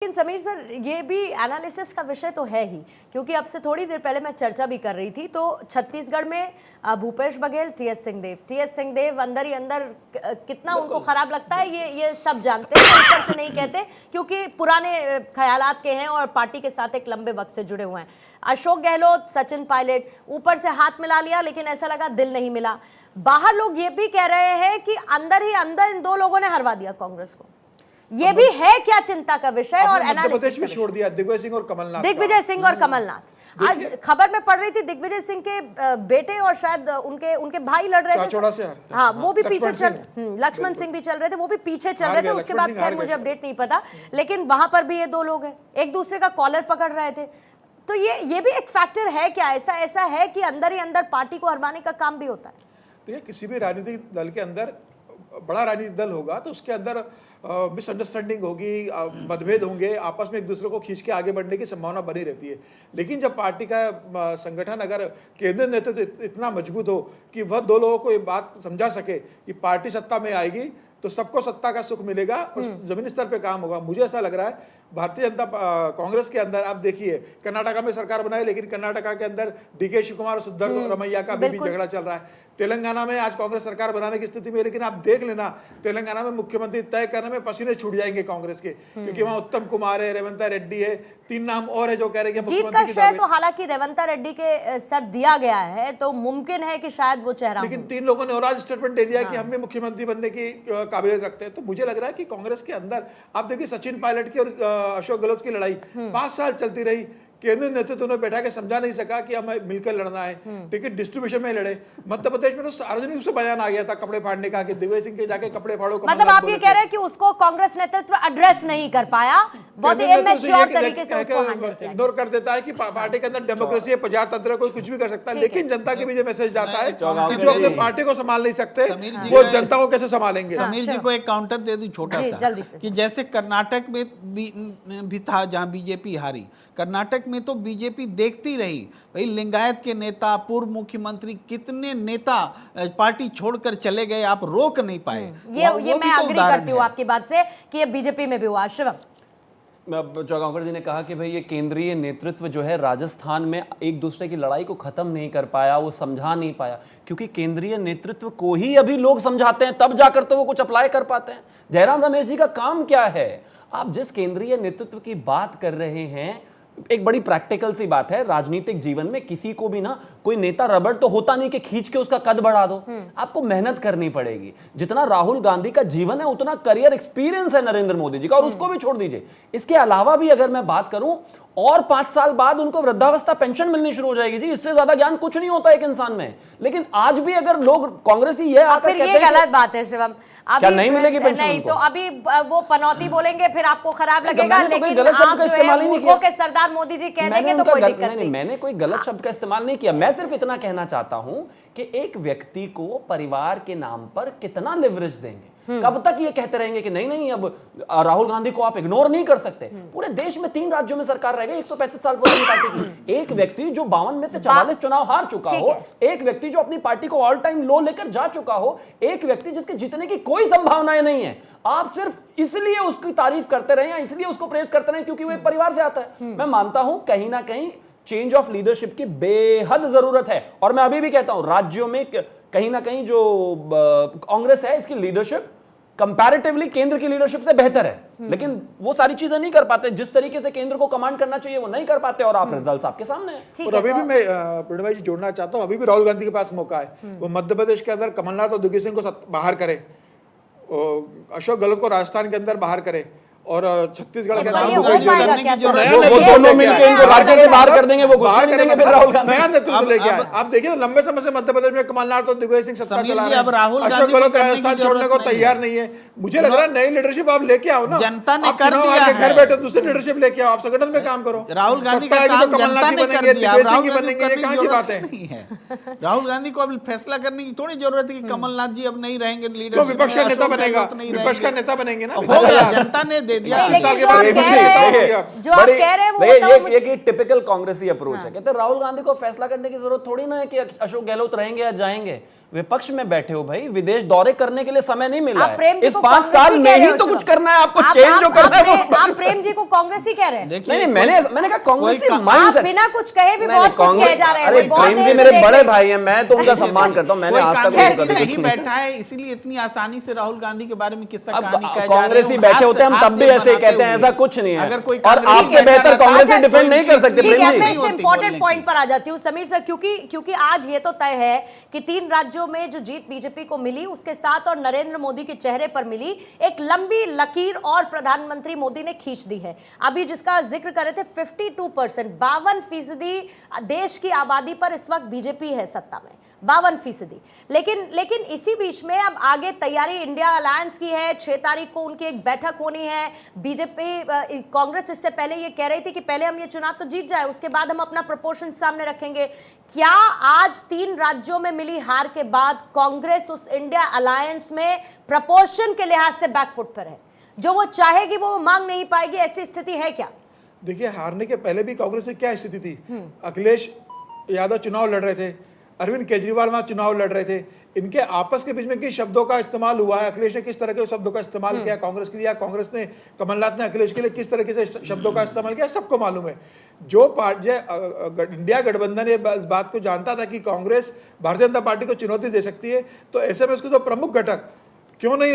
लेकिन समीर सर, ये भी एनालिसिस का विषय तो है ही, क्योंकि अब से थोड़ी देर पहले मैं चर्चा भी कर रही थी तो छत्तीसगढ़ में भूपेश बघेल, टीएस सिंहदेव अंदर ही अंदर कितना उनको खराब लगता है ये सब जानते हैं, ऊपर से नहीं कहते क्योंकि पुराने ख्यालात के हैं और पार्टी के साथ एक लंबे वक्त से जुड़े हुए हैं। अशोक गहलोत, सचिन पायलट, ऊपर से हाथ मिला लिया लेकिन ऐसा लगा दिल नहीं मिला। बाहर लोग ये भी कह रहे हैं कि अंदर ही अंदर इन दो लोगों ने हरवा दिया कांग्रेस को। ये भी है क्या चिंता का विषय और एनालिसिस भी छोड़ दिया दिग्विजय सिंह और कमलनाथ। आज खबर में पढ़ रही थी दिग्विजय सिंह के बेटे और शायद उनके भाई लड़ रहे थे, हाँ वो भी पीछे लक्ष्मण सिंह भी चल रहे थे, वो भी पीछे चल रहे थे। उसके बाद खैर मुझे अपडेट नहीं पता, लेकिन वहां पर भी ये दो लोग हैं, एक दूसरे का कॉलर पकड़ रहे थे। तो ये भी एक फैक्टर है क्या? ऐसा है कि अंदर ही अंदर पार्टी को हरवाने का काम भी होता है? देखिए, किसी भी राजनीतिक दल के अंदर, बड़ा राजनीतिक दल होगा तो उसके अंदर मिसअंडरस्टैंडिंग होगी, मतभेद होंगे, आपस में एक दूसरे को खींच के आगे बढ़ने की संभावना बनी रहती है। लेकिन जब पार्टी का संगठन, अगर केंद्रीय नेतृत्व इतना मजबूत हो कि वह दो लोगों को ये बात समझा सके कि पार्टी सत्ता में आएगी तो सबको सत्ता का सुख मिलेगा और जमीनी स्तर पे काम होगा। मुझे ऐसा लग रहा है भारतीय जनता कांग्रेस के अंदर, आप देखिए कर्नाटका में सरकार बनाई लेकिन कर्नाटका के अंदर डीके शिव कुमार और सिद्धरामैया का भी झगड़ा चल रहा है। तेलंगाना में आज कांग्रेस सरकार बनाने की स्थिति में है, लेकिन आप देख लेना तेलंगाना में मुख्यमंत्री तय करने में पसीने छूट जाएंगे कांग्रेस के, क्योंकि वहां उत्तम कुमार है, रेवंता रेड्डी है, 3 नाम और है जो कह रहे हैं जीत का श्रेय तो हालांकि रेवंता रेड्डी के सर दिया गया है, तो मुमकिन है कि शायद वो चेहरा, लेकिन 3 लोगों ने और आज स्टेटमेंट दे दिया कि हम भी मुख्यमंत्री बनने की काबिलियत रखते हैं। तो मुझे लग रहा है कि कांग्रेस के अंदर आप देखिए सचिन पायलट की और अशोक गहलोत की लड़ाई 5 साल चलती रही। केंद्रीय नेतृत्व ने बैठा के समझा नहीं सका कि हमें मिलकर लड़ना है, टिकट डिस्ट्रीब्यूशन में लड़े। मध्य प्रदेश में तो सार्वजनिक रूप से बयान आ गया था कपड़े फाड़ने का कि दिग्विजय सिंह के जाके कपड़े फाड़ो। मतलब आप ये कह रहे हैं कि उसको कांग्रेस नेतृत्व एड्रेस नहीं कर पाया, बहुत इमेच्योर तरीके से उसको हैंडल किया, इग्नोर कर देता है कि पार्टी के अंदर डेमोक्रेसी है, प्रजातंत्र है, कोई कुछ भी कर सकता है। लेकिन जनता के बीच मैसेज जाता है कि जो अपने पार्टी को संभाल नहीं सकते वो जनता को कैसे संभालेंगे। समीर जी को एक काउंटर दे दूं छोटा सा, कि जैसे कर्नाटक में भी था जहां बीजेपी हारी, कर्नाटक में तो बीजेपी देखती रही। भाई लिंगायत के नेता, पूर्व मुख्यमंत्री, कितने नेता पार्टी छोड़कर चले गए, आप रोक नहीं पाए। ये मैं अग्री करती हूँ आपकी बात से कि ये बीजेपी में भी हुआ। शिवम, चौगांवकर जी ने कहा कि भाई ये केंद्रीय नेतृत्व जो है राजस्थान में एक दूसरे की लड़ाई को खत्म नहीं कर पाया, वो समझा नहीं पाया, क्योंकि केंद्रीय नेतृत्व को ही अभी लोग समझाते हैं, तब जाकर तो वो कुछ अप्लाई कर पाते हैं। जयराम रमेश जी का काम क्या है? आप जिस केंद्रीय नेतृत्व की बात कर रहे हैं, एक बड़ी प्रैक्टिकल सी बात है, राजनीतिक जीवन में किसी को भी ना, कोई नेता रबड़ तो होता नहीं कि खींच के उसका कद बढ़ा दो, आपको मेहनत करनी पड़ेगी। जितना राहुल गांधी का जीवन है उतना करियर एक्सपीरियंस है नरेंद्र मोदी जी का, और उसको भी छोड़ दीजिए। इसके अलावा भी अगर मैं बात करूं, और 5 साल बाद उनको वृद्धावस्था पेंशन मिलनी शुरू हो जाएगी जी, इससे ज्यादा ज्ञान कुछ नहीं होता एक इंसान में। लेकिन आज भी अगर लोग कांग्रेसी ये आकर कहते हैं, गलत बात है शिवम, क्या नहीं मिलेगी पेंशन? नहीं तो अभी वो पनौती बोलेंगे, फिर आपको खराब लगेगा, लेकिन गलत शब्द का इस्तेमाल नहीं किया के सरदार मोदी जी कह देंगे तो कोई दिक्कत नहीं। मैंने कोई गलत शब्द का इस्तेमाल नहीं किया, मैं सिर्फ इतना कहना चाहता हूं कि एक व्यक्ति को परिवार के नाम पर कितना लिवरेज देंगे? कब तक ये कहते रहेंगे कि नहीं अब राहुल गांधी को आप इग्नोर नहीं कर सकते? पूरे देश में 3 राज्यों में सरकार रहेगी 135 साल पुरानी पार्टी की। एक व्यक्ति जो 52 में से 44 चुनाव हार चुका हो, एक व्यक्ति जो अपनी पार्टी को ऑल टाइम लो लेकर जा चुका हो, एक व्यक्ति जिसके जीतने की कोई संभावनाएं नहीं है, आप सिर्फ इसलिए उसकी तारीफ करते रहे या इसलिए उसको प्रेज करते रहे क्योंकि वो एक परिवार से आता है। मैं मानता हूं कहीं ना कहीं चेंज ऑफ लीडरशिप की बेहद जरूरत है, और मैं अभी भी कहता हूं राज्यों में कहीं ना कहीं जो कांग्रेस है इसकी लीडरशिप कंपैरेटिवली केंद्र की लीडरशिप से बेहतर है, लेकिन वो सारी चीजें नहीं कर पाते जिस तरीके से केंद्र को कमांड करना चाहिए, वो नहीं कर पाते, और आप रिजल्ट्स आपके सामने हैं। और अभी भी मैं पूर्ण भाई जी जोड़ना चाहता हूं, अभी भी राहुल गांधी के पास मौका है, वो मध्य प्रदेश के अंदर कमलनाथ और दिग्विजय सिंह को बाहर करे, अशोक गहलोत को राजस्थान के अंदर बाहर करे, और छत्तीसगढ़ के अंदर दोनों मिलकर इनको राज्य से बाहर कर देंगे, वो बाहर करेंगे, फिर राहुल गांधी नया नेतृत्व लेके आए। आप देखिए ना, लंबे समय से मध्य प्रदेश में कमलनाथ और दिग्विजय सिंह सत्ता चला रहे हैं, अशोक गहलोत राजस्थान छोड़ने को तैयार नहीं है। मुझे लग रहा है नई लीडरशिप आप लेके आओ ना, जनता ने कर दिया है, घर बैठे दूसरी लीडरशिप लेके आओ, आप संगठन में काम करो। राहुल गांधी का काम जनता ने कर दिया, कहां की बात है? राहुल गांधी को अब फैसला करने की थोड़ी जरूरत है कि कमलनाथ जी अब नहीं रहेंगे लीडर, विपक्ष का नेता बनेगा, विपक्ष का नेता बनेंगे ना, जनता ने दे दिया। जो आप कह रहे हैं वो ये टिपिकल कांग्रेसी अप्रोच है। कहते हैं राहुल गांधी को फैसला करने की जरूरत थोड़ी ना है कि अशोक गहलोत रहेंगे या जाएंगे, विपक्ष में बैठे हो भाई, विदेश दौरे करने के लिए समय नहीं मिला आप प्रेम है। जी इस को 5 कांग्रेसी साल कह में रहे ही हो, तो सुनो। कुछ करना है आपको, आप- चेंज आप- जो करना है आप वो आप प्रेम जी को कांग्रेसी कह रहे हैं। देखिए, नहीं, मैंने कहा कांग्रेसी आप माइंडसेट। बिना कुछ कहे भी नहीं, बहुत कुछ कांग्रेस- कहे जा रहे हैं। अरे वो बहुत प्रेम जी देर से मेरे देख बड़े रहे हैं। भाई हैं, मैं तो उनका सम्मान करता हूं। मैंने कोई आज तक कांग्रेसी उनका नहीं बैठा है, इसीलिए इतनी आसानी से राहुल गांधी के बारे में किस्सा अब कहानी कह जा रहे हो। कांग्रेसी बैठे होते हैं, हम तब भी ऐसे ही कहते हैं, ऐसा कुछ नहीं है। अगर कोई और कांग्रेसी आपसे बैठा बेहतर रहता, कांग्रेसी अच्छा, डिफेंड नहीं कर सकते ठीक प्रेम है, जी। मैं नहीं इस होती इंपॉर्टेंट बोलने पॉइंट की। पर आ जाती हूँ समीर सर, क्योंकि आज ये तो तय है कि 3 राज्यों में जो जीत बीजेपी को मिली उसके साथ और नरेंद्र मोदी के चेहरे पर मिली एक लंबी लकीर और प्रधानमंत्री मोदी ने खींच दी है। अभी जिसका जिक्र कर रहे थे 52%, 52% देश की आबादी पर इस वक्त बीजेपी है सत्ता में, 52%। लेकिन इसी बीच में अब आगे तैयारी इंडिया अलायंस की है। 6 तारीख को उनकी एक बैठक होनी है। बीजेपी कांग्रेस इससे पहले ये कह रही थी कि पहले हम ये चुनाव तो जीत जाए, उसके बाद हम अपना प्रपोर्शन सामने रखेंगे। क्या आज 3 राज्यों में मिली हार के बाद कांग्रेस उस इंडिया अलायंस में प्रपोर्शन के लिहाज से बैकफुट पर है? जो वो चाहेगी वो मांग नहीं पाएगी, ऐसी स्थिति है क्या? देखिए, हारने के पहले भी कांग्रेस की क्या स्थिति थी। अखिलेश यादव चुनाव लड़ रहे थे, अरविंद केजरीवाल वहां चुनाव लड़ रहे थे। इनके आपस के बीच में किस शब्दों का इस्तेमाल हुआ है, अखिलेश ने किस तरह के शब्दों का इस्तेमाल किया कांग्रेस के लिए, या कांग्रेस ने, कमलनाथ ने अखिलेश के लिए किस तरीके से शब्दों का इस्तेमाल किया, सबको मालूम है। जो पार्टी इंडिया गठबंधन ये इस बात को जानता था कि कांग्रेस भारतीय जनता पार्टी को चुनौती दे सकती है, तो ऐसे में उसके जो प्रमुख घटक क्यों नहीं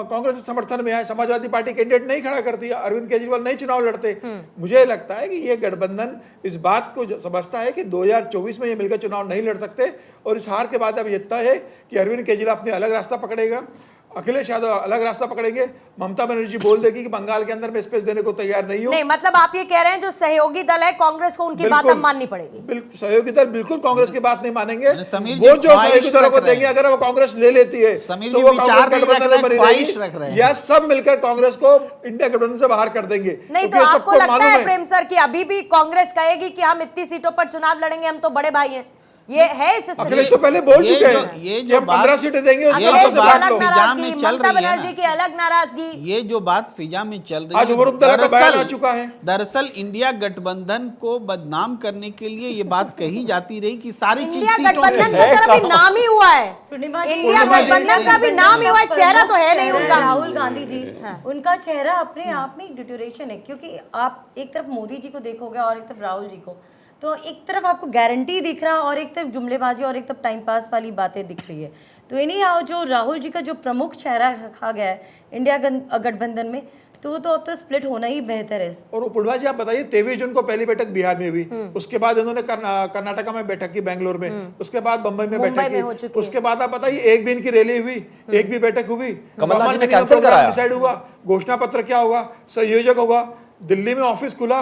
कांग्रेस के समर्थन में आए, समाजवादी पार्टी कैंडिडेट नहीं खड़ा करती, अरविंद केजरीवाल नहीं चुनाव लड़ते। मुझे लगता है कि ये गठबंधन इस बात को समझता है कि 2024 में ये मिलकर चुनाव नहीं लड़ सकते, और इस हार के बाद अब ये तय है कि अरविंद केजरीवाल अपने अलग रास्ता पकड़ेगा, अखिलेश यादव अलग रास्ता पकड़ेंगे, ममता बनर्जी बोल देगी कि बंगाल के अंदर में स्पेस देने को तैयार नहीं हो। नहीं, मतलब आप ये कह रहे हैं जो सहयोगी दल है कांग्रेस को उनकी बात अब माननी पड़ेगी। बिल्कुल सहयोगी दल बिल्कुल कांग्रेस की बात नहीं मानेंगे। समीर वो जी जो सहयोगी दलों को देंगे, अगर वो कांग्रेस ले लेती है समीर तो जी वो विचार कांग्रेस नहीं रख गठबंधन रहे, में बनी ख्वाहिश रख रहे रहेगी, हैं। या सब मिलकर कांग्रेस को इंडिया गठबंधन से बाहर कर देंगे। नहीं तो क्योंकि आपको सबको लगता मालूम है प्रेम सर कि अभी भी कांग्रेस कहेगी कि हम इतनी सीटों पर चुनाव लड़ेंगे, हम तो बड़े भाई हैं? ये है इस स्थिति अखिलेश तो पहले बोल ये चुके जो- हैं ये कि जो हम बात- 15 सीटें देंगे, उसमें ये जो अखिलेश की बात अलग फिजा में नाराजगी, चल ममता रही है बनर्जी ना, की अलग नाराजगी। ये जो बात फिजा में चल रही आज है, उमर अब्दुल्ला का बयान आ चुका है। दरअसल इंडिया गठबंधन को बदनाम करने के लिए ये बात कही जाती रही कि सारी चीज इंडिया सीटों गठबंधन पे का सर अभी नाम ही हुआ है, पूर्णिमा जी, इंडिया पूर्णिमा जी, गठबंधन का भी नाम ही हुआ है, चेहरा तो है नहीं उनका। राहुल गांधी जी, उनका चेहरा अपने आप में एक डिटोरेशन है, क्योंकि आप एक तरफ मोदी जी को देखोगे और एक तरफ राहुल जी को, तो एक तरफ आपको गारंटी दिख रहा और एक तरफ जुमलेबाजी और एक तरफ टाइम पास वाली बातें दिख रही है। तो इन्हीं आओ जो राहुल जी का जो प्रमुख चेहरा रखा गया है इंडिया गठबंधन में, तो वो तो अब तो स्प्लिट होना ही बेहतर है। और पूर्णिमा जी आप बताइए, 23 जून को पहली बैठक बिहार में हुई, उसके बाद इन्होंने कर्नाटका में बैठक की बैंगलोर में, उसके बाद बम्बई में मुंबई में हो बैठक चुकी की, है। उसके बाद आप बताइए एक भी इनकी रैली हुई, एक भी बैठक हुई, कमलनाथ जी ने कॉमन कैंसिल प्रोग्राम कराया। डिसाइड हुआ, घोषणा पत्र क्या होगा, संयोजक होगा, दिल्ली में ऑफिस खुला,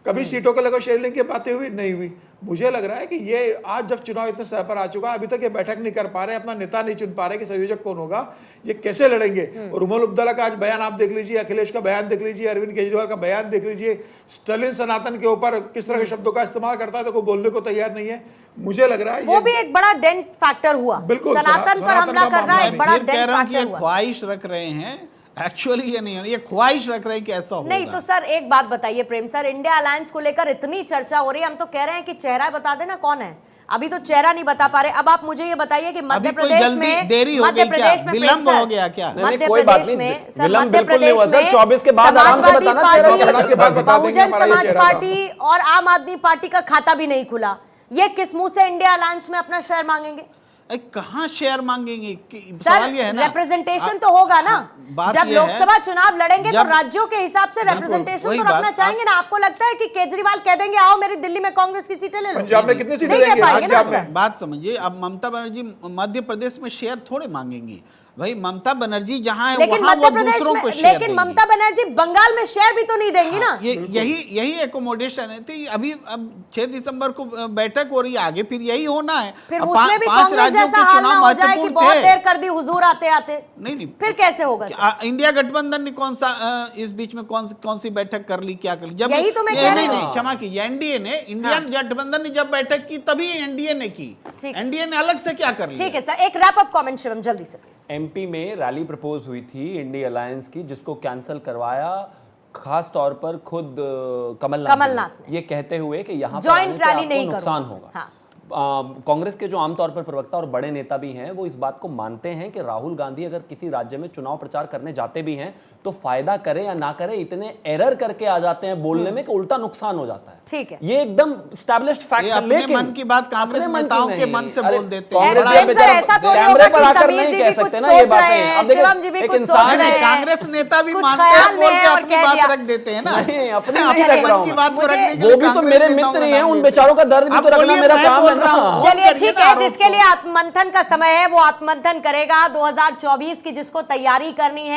कभी सीटों को लेकर शेयरिंग की बातें हुई नहीं हुई। मुझे लग रहा है कि ये आज जब चुनाव इतने स्तर पर आ चुका, अभी तक ये बैठक नहीं कर पा रहे, अपना नेता नहीं चुन पा रहे कि संयोजक कौन होगा, ये कैसे लड़ेंगे। और उमर अब्दुल्ला का आज बयान आप देख लीजिए, अखिलेश का बयान देख लीजिए, अरविंद केजरीवाल का बयान देख लीजिए, स्टालिन सनातन के ऊपर किस तरह के शब्दों का इस्तेमाल करता है, तो कोई बोलने को तैयार नहीं है। मुझे लग रहा है वो भी एक बड़ा डेंट फैक्टर हुआ, बिल्कुल, सनातन पर सनातन हमला का कर रहा है, मामला एक बड़ा फिर कह डेंट रहा हूं कि ये फैक्टर हुआ। ख्वाहिश रख रहे हैं, एक्चुअली ये नहीं, ये ख्वाहिश रख रहे हैं कि ऐसा होगा। नहीं तो सर एक बात बताइए प्रेम सर, इंडिया अलायंस को लेकर इतनी चर्चा हो रही है, हम तो कह रहे हैं कि चेहरा बता देना कौन है, अभी तो चेहरा नहीं बता पा रहे। अब आप मुझे ये बताइए कि मध्य अभी कोई प्रदेश जल्दी में, देरी हो मध्य गई क्या? प्रदेश में विलंब प्रेम हो सर, गया क्या? नहीं, मध्य कोई बात प्रदेश नहीं, में सर, विलंब मध्य बिल्कुल नहीं हुआ प्रदेश सर, में 24 के बाद आराम से समाजवादी बताना चेहरा क्या पार्टी, के बाद बता देंगे बहुजन हमारा ये समाज चेहरा था। पार्टी और आम आदमी पार्टी का खाता भी नहीं खुला, ये किस मुंह से इंडिया अलायंस में अपना शेयर मांगेंगे? कहाँ शेयर मांगेंगे सर सवाल ये है ना, रिप्रेजेंटेशन तो होगा ना, बात जब ये है- लोकसभा चुनाव लड़ेंगे तो जब- राज्यों के हिसाब से रिप्रेजेंटेशन वही तो बात, रखना चाहेंगे ना। आपको लगता है कि केजरीवाल कह देंगे आओ मेरी दिल्ली में कांग्रेस की सीटें ले लो? पंजाब में कितनी सीटें नहीं कह देंगे? पाएंगे ना पंजाब में सर। बात समझिए, अब ममता बनर्जी मध्य प्रदेश में शेयर थोड़े मांगेंगी भाई, ममता बनर्जी जहां है लेकिन वहां मध्य वो प्रदेश दूसरों में, को शेयर लेकिन देंगी। ममता बनर्जी बंगाल में शेयर भी तो नहीं देंगी ना। यही एकोमोडेशन है। तो अभी अब 6 दिसंबर को बैठक हो रही है, आगे फिर यही होना है। फिर अब उसमें भी 5 कांग्रेस राज्यों जैसा के हाल ना चुनाव हो जाए कि महत्वपूर्ण बहुत थे। देर कर दी हुजूर आते आते, नहीं फिर कैसे होगा सर? इंडिया गठबंधन ने कौन सा इस बीच में कौन सी बैठक कर ली, क्या कर ली? जब यही तो मैं ये कह नहीं रही नहीं हूँ। क्षमा कीजिए, एनडीए ने, इंडिया गठबंधन ने जब बैठक की तभी एनडीए ने की, ठीक। एनडीए ने अलग से क्या कर लिया? ठीक है सर, एक रैप अप कमेंट शिवम जल्दी से प्लीज। एमपी में रैली प्रपोज हुई थी इंडिया अलायंस की, जिसको कैंसिल करवाया खास तौर पर खुद कमलनाथ कमलनाथ ने, ये कहते हुए कि यहाँ पर जॉइंट आने से रैली आपको नहीं नुकसान करूंगा। होगा। हाँ। कांग्रेस के जो आमतौर पर प्रवक्ता और बड़े नेता भी हैं वो इस बात को मानते हैं कि राहुल गांधी अगर किसी राज्य में चुनाव प्रचार करने जाते भी हैं तो फायदा करे या ना करे, इतने एरर करके आ जाते हैं बोलने में कि उल्टा नुकसान हो जाता है। ठीक है, ये एकदम एस्टैब्लिश्ड फैक्ट है। अपने लेकिन मन की बात कांग्रेस अपने मन की नेताओं के नहीं। मन से अरे बोल देते हैं। कांग्रेस बड़ा- के बेचारा ऐसा थोड़ी कैमरे होगा पर कि आकर समीर नहीं जी कह भी सकते कुछ ना ये सोच रहे बातें। हैं, अब देखिए, शिवम जी भी एक कुछ इंसान सोच रहे नहीं, हैं। कांग्रेस नेता भी कुछ मानते हैं, ख्याल में बोल के है और अपनी कह बात दिया। रख देते हैं ना। नहीं, अपनी अपने नहीं रख रहा मन की हूं बात को मुझे- रखने के वो लिए भी तो कांग्रेस मेरे नेताओं मित्र का ही हैं, नाम उन लेते बेचारों का दर्द भी आप तो रखना बोलिए, मेरा मैं काम है बोल रहा हूं। ना। वो चलिए करिए ठीक ना है, आरोप जिसके को। लिए आत्ममंथन का समय है वो आत्ममंथन करेगा। 2024 की जिसको तैयारी करनी है